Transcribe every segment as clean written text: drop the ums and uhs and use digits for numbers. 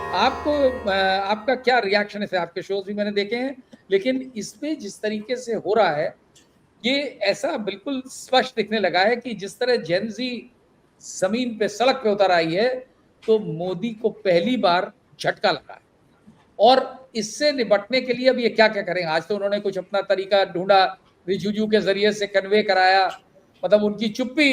आपको आपका क्या रिएक्शन है? आपके शोज भी मैंने देखे हैं, लेकिन इसमें जिस तरीके से हो रहा है, ये ऐसा बिल्कुल स्पष्ट दिखने लगा है कि जिस तरह जेन ज़ी जमीन पे, सड़क पे उतर आई है, तो मोदी को पहली बार झटका लगा है। और इससे निपटने के लिए अब ये क्या-क्या करेंगे? आज तो उन्होंने कुछ अपना तरीका ढूँढा, रिजिजू के ज़रिए से कन्वे कराया, मतलब उनकी चुप्पी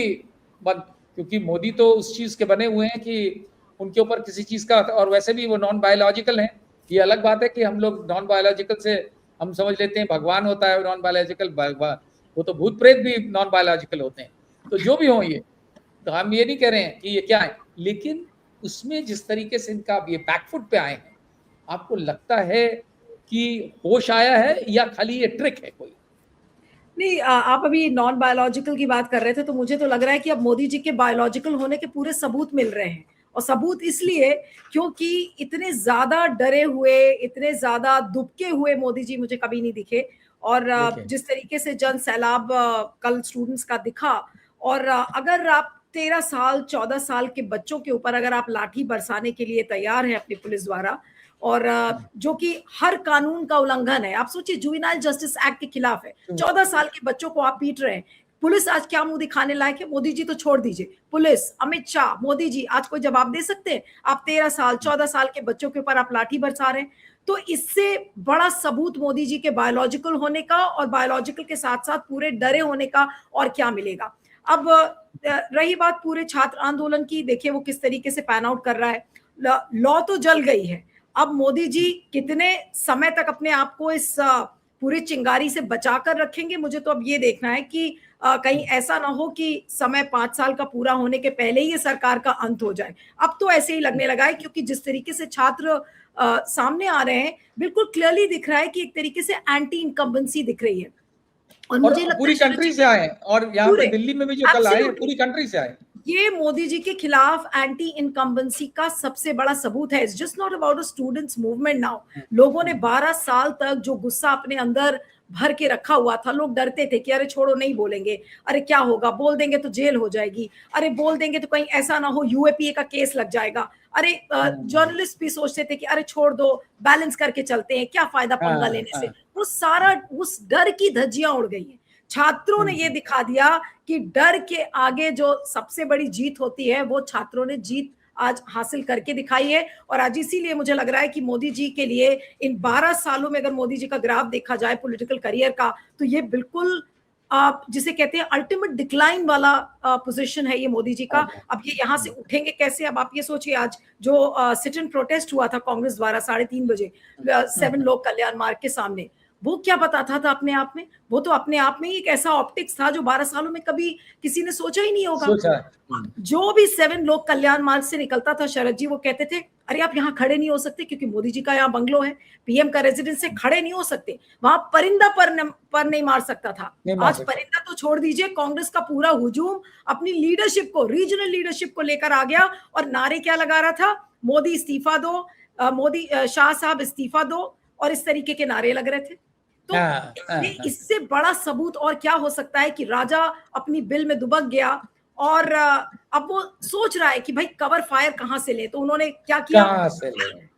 बंद, क्योंकि मोदी तो उस चीज़ के बने हुए हैं कि उनके ऊपर किसी चीज़ का, और वैसे भी वो नॉन बायोलॉजिकल हैं। ये अलग बात है कि हम लोग नॉन बायोलॉजिकल से हम समझ लेते हैं भगवान होता है नॉन बायोलॉजिकल, वो तो भूत-प्रेत भी नॉन बायोलॉजिकल होते हैं। तो जो भी हो ये, तो हम ये नहीं कह रहे हैं कि ये क्या है, लेकिन उसमें जिस तरीके से इनका ये बैकफुट पे आए हैं, आपको लगता है कि होश आया है या खाली ये ट्रिक है कोई? नहीं, आप अभी नॉन बायोलॉजिकल की बात कर रहे थे, तो मुझे तो लग रहा है कि अब मोदी जी के बायोलॉजिकल होने के पूरे सबूत मिल रहे हैं। और सबूत इसलिए क्योंकि इतने ज्यादा डरे हुए, इतने ज्यादा दुबके हुए मोदी जी मुझे कभी नहीं दिखे। और जिस तरीके से जन सैलाब कल स्टूडेंट्स का दिखा, और अगर आप 13 साल 14 साल के बच्चों के ऊपर अगर आप लाठी बरसाने के लिए तैयार हैं अपनी पुलिस द्वारा, और जो कि हर कानून का उल्लंघन है। आप सोचिए, जुवेनाइल जस्टिस एक्ट के खिलाफ है, 14 साल के बच्चों को आप पीट रहे हैं। पुलिस आज क्या मुंह दिखाने लायक है? मोदी जी तो छोड़ दीजिए, पुलिस, अमित शाह, मोदी जी आज कोई जवाब दे सकते हैं? आप 13 साल 14 साल के बच्चों के ऊपर आप लाठी बरसा रहे हैं। तो इससे बड़ा सबूत मोदी जी के बायोलॉजिकल होने का और बायोलॉजिकल के साथ साथ पूरे डरे होने का और क्या मिलेगा? अब रही बात पूरे छात्र आंदोलन की, देखिए वो किस तरीके से पैन आउट कर रहा है। लॉ तो जल गई है। अब मोदी जी कितने समय तक अपने आप को इस पूरी चिंगारी से बचाकर रखेंगे? मुझे तो अब ये देखना है कि कहीं ऐसा ना हो कि समय 5 साल का पूरा होने के पहले ही ये सरकार का अंत हो जाए। अब तो ऐसे ही लगने लगा है, क्योंकि जिस तरीके से छात्र सामने आ रहे हैं, बिल्कुल क्लियरली दिख रहा है कि एक तरीके से एंटी इनकम्बेंसी दिख रही है। और और मुझे लगता है पूरी शरद कंट्री जी, से आए हैं, और यहाँ पे पूरे, दिल्ली में भी जो कल आए हैं, एब्सोल्युटली, पूरी कंट्री से आए। ये मोदी जी के खिलाफ एंटी इनकम्बेंसी का सबसे बड़ा सबूत है। It's just not about a students movement now. लोगों ने 12 साल तक जो गुस्सा अपने अंदर भर के रखा हुआ था, लोग डरते थे कि अरे छोड़ो, नहीं बोलेंगे, अरे क्या होगा, बोल देंगे तो जेल हो जाएगी, अरे बोल देंगे तो कहीं ऐसा ना हो यूएपीए का केस लग जाएगा, अरे जर्नलिस्ट भी सोचते थे कि अरे छोड़ दो, बैलेंस करके चलते हैं, क्या फायदा पंगा हाँ, लेने से। हाँ। वो सारा, उस डर की धज्जियां उड़ गई हैं। छात्रों ने ये दिखा दिया कि डर के आगे जो सबसे बड़ी जीत होती है, वो छात्रों ने जीत आज हासिल करके दिखाई है। और आज इसीलिए मुझे लग रहा है कि मोदी जी के लिए इन 12 सालों में अगर मोदी जी का ग्राफ देखा जाए पॉलिटिकल करियर का, तो ये बिल्कुल आप जिसे कहते हैं अल्टीमेट डिक्लाइन वाला पोजीशन है ये मोदी जी का। अब ये यहाँ से उठेंगे कैसे? अब आप ये सोचिए, आज जो सिट इन प्रोटेस्ट हुआ था कांग्रेस द्वारा 3:30 बजे 7 लोक कल्याण मार्ग के सामने, वो क्या बताता था अपने आप में? वो तो अपने आप में ही एक ऐसा ऑप्टिक्स था जो 12 सालों में कभी किसी ने सोचा ही नहीं होगा। सोचा है। जो भी 7 लोक कल्याण मार्ग से निकलता था शरद जी, वो कहते थे अरे आप यहाँ खड़े नहीं हो सकते क्योंकि मोदी जी का यहाँ बंगलो है, पीएम का रेजिडेंस से खड़े नहीं हो सकते। वहां परिंदा पर नहीं मार सकता था। नहीं मार आज सकता। परिंदा तो छोड़ दीजिए, कांग्रेस का पूरा हुजूम अपनी लीडरशिप को, रीजनल लीडरशिप को लेकर आ गया। और नारे क्या लगा रहा था? मोदी इस्तीफा दो, मोदी शाह साहब इस्तीफा दो, और इस तरीके के नारे लग रहे थे। तो इससे बड़ा सबूत और क्या हो सकता है कि राजा अपनी बिल में दुबक गया और अब वो सोच रहा है कि भाई कवर फायर कहां से ले। तो उन्होंने क्या किया?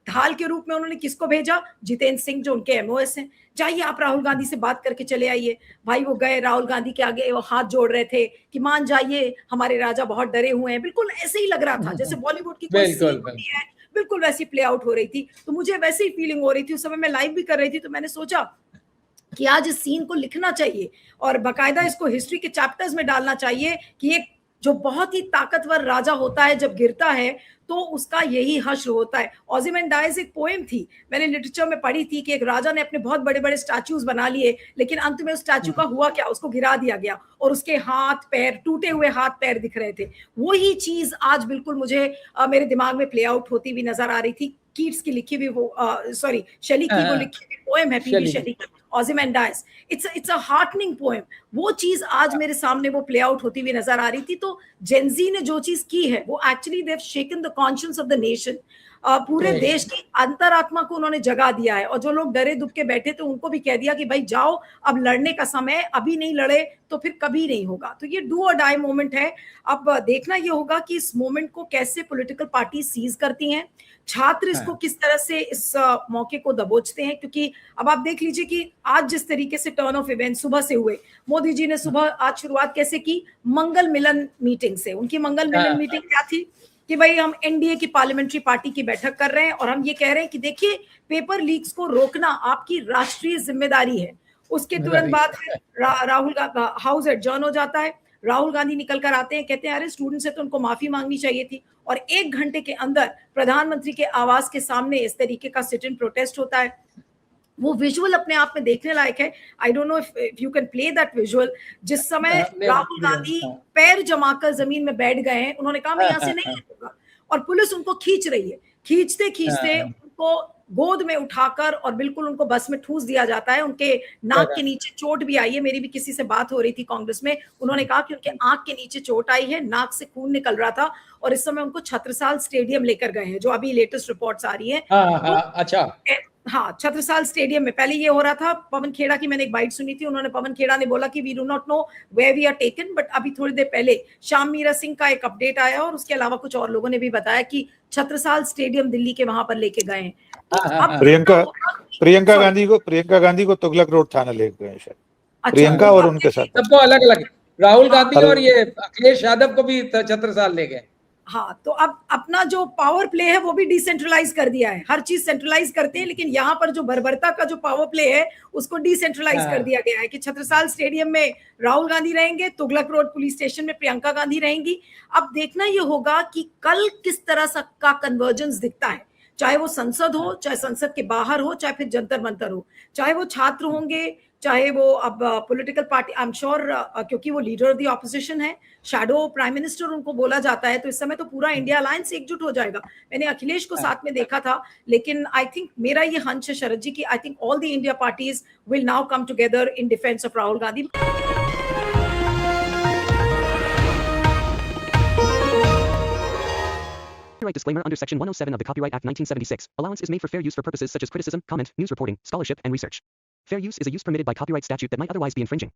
ढाल के रूप में उन्होंने किसको भेजा? जितेंद्र सिंह, जो उनके एमओएस हैं। जाइए आप राहुल गांधी से बात करके चले आइए। भाई वो गए राहुल गांधी के आगे, वो हाथ जोड़ रहे थे कि मान जाइए, हमारे राजा बहुत डरे हुए हैं। बिल्कुल ऐसे ही लग रहा था जैसे बॉलीवुड की कोई सीन होती है, बिल्कुल वैसी प्ले आउट हो रही थी। तो मुझे वैसे ही फीलिंग हो रही थी। उस समय मैं लाइव भी कर रही थी, तो मैंने सोचा कि आज इस सीन को लिखना चाहिए और बाकायदा इसको हिस्ट्री के चैप्टर्स में डालना चाहिए कि एक जो बहुत ही ताकतवर राजा होता है, जब गिरता है तो उसका यही हश्र होता है। ओज़िमंडाइज़ एक पोएम थी, मैंने लिटरेचर में पढ़ी थी कि एक राजा ने अपने बहुत बड़े बड़े स्टैचूज बना लिए, लेकिन अंत में उस स्टैचू का हुआ क्या? उसको गिरा दिया गया और उसके हाथ पैर, टूटे हुए हाथ पैर दिख रहे थे। वही चीज आज बिल्कुल मुझे मेरे दिमाग में प्ले आउट होती हुई नजर आ रही थी। कीट्स की लिखी हुई वो सॉरी शेली की वो लिखी हुई पोएम है, पीबी शेली की, Ozymandias. It's a heartening poem. वो चीज आज मेरे सामने वो प्ले आउट होती हुई नजर आ रही थी। तो जेन ज़ी ने जो चीज की है, वो actually they have shaken the conscience of the nation, पूरे Right. देश की अंतरात्मा को उन्होंने जगा दिया है। और जो लोग डरे दुबके बैठे थे उनको भी कह दिया कि भाई जाओ, अब लड़ने का समय है, अभी नहीं लड़े तो फिर कभी नहीं होगा। तो ये डू और डाई मोमेंट है। अब देखना ये होगा कि इस मोमेंट को कैसे पॉलिटिकल पार्टी सीज करती हैं, छात्र इसको हाँ। किस तरह से इस मौके को दबोचते हैं। क्योंकि अब आप देख लीजिए कि आज जिस तरीके से टर्न ऑफ इवेंट सुबह से हुए, मोदी जी ने सुबह आज शुरुआत कैसे की, मंगल मिलन मीटिंग से। उनकी मंगल मिलन हाँ, मीटिंग क्या थी कि भाई हम एनडीए की पार्लियामेंट्री पार्टी की बैठक कर रहे हैं और हम ये कह रहे हैं कि देखिए पेपर लीक्स को रोकना आपकी राष्ट्रीय जिम्मेदारी है। उसके तुरंत बाद फिर राहुल का हाउस एडजर्न हो जाता है, राहुल गांधी निकल कर आते हैं, कहते हैं अरे स्टूडेंट से तो उनको माफी मांगनी चाहिए थी। और 1 घंटे के अंदर प्रधानमंत्री के आवास के सामने इस तरीके का सिट इन प्रोटेस्ट होता है। वो विजुअल अपने आप में देखने लायक है। I don't know if you can play that visual, जिस समय राहुल गांधी पैर जमाकर जमीन में बैठ गए हैं, उन्होंने कहा मैं यहाँ से नहीं हटूंगा, और पुलिस उनको खींच रही है। खींचते खींचते उनको गोद में उठाकर और बिल्कुल उनको बस में ठूस दिया जाता है। उनके नाक के नीचे चोट भी आई है। मेरी भी किसी से बात हो रही थी कांग्रेस में, उन्होंने कहा कि उनके आंख के नीचे चोट आई है, नाक से खून निकल रहा था, और इस समय उनको छत्रसाल स्टेडियम लेकर गए हैं, जो अभी लेटेस्ट रिपोर्ट्स आ रही है। अच्छा। हाँ, छत्रसाल स्टेडियम में पहले ये हो रहा था। पवन खेड़ा की मैंने एक बाइट सुनी थी, उन्होंने पवन खेड़ा ने बोला कि we do not know where we are taken, but अभी थोड़ी देर पहले श्याम मीरा सिंह का एक अपडेट आया और उसके अलावा कुछ और लोगों ने भी बताया कि छत्रसाल स्टेडियम दिल्ली के वहां पर लेके गए हैं। तो अब प्रियंका गांधी को तुगलक रोड थाना लेके गए शायद। अच्छा, प्रियंका और उनके साथ सबको अलग अलग, राहुल गांधी और ये अखिलेश यादव को भी छत्रसाल ले गए। हाँ, तो अब अपना जो पावर प्ले है वो भी डिसेंट्रलाइज कर दिया है। हर चीज सेंट्रलाइज करते हैं, लेकिन यहाँ पर जो बर्बरता का जो पावर प्ले है उसको डिसेंट्रलाइज कर दिया गया है कि छत्रसाल स्टेडियम में राहुल गांधी रहेंगे, तुगलक रोड पुलिस स्टेशन में प्रियंका गांधी रहेंगी। अब देखना ये होगा कि कल किस तरह का कन्वर्जेंस दिखता है, चाहे वो संसद हो, चाहे संसद के बाहर हो, चाहे फिर जंतर मंतर हो, चाहे वो छात्र होंगे, चाहे वो अब political party. I am sure क्योंकि वो लीडर ऑफ द ऑपोजिशन है, शैडो प्राइम मिनिस्टर उनको बोला जाता है, तो इस समय तो पूरा इंडिया अलायंस एकजुट हो जाएगा। मैंने अखिलेश को साथ में देखा था, लेकिन आई थिंक मेरा ये हंच है शरद जी की, I think all the India parties will now come together in defence of Rahul Gandhi. Copyright disclaimer under Section 107 of the Copyright Act 1976. Allowance is made for fair use for purposes such as criticism, comment, news reporting, scholarship, and research. Fair use is a use permitted by copyright statute that might otherwise be infringing.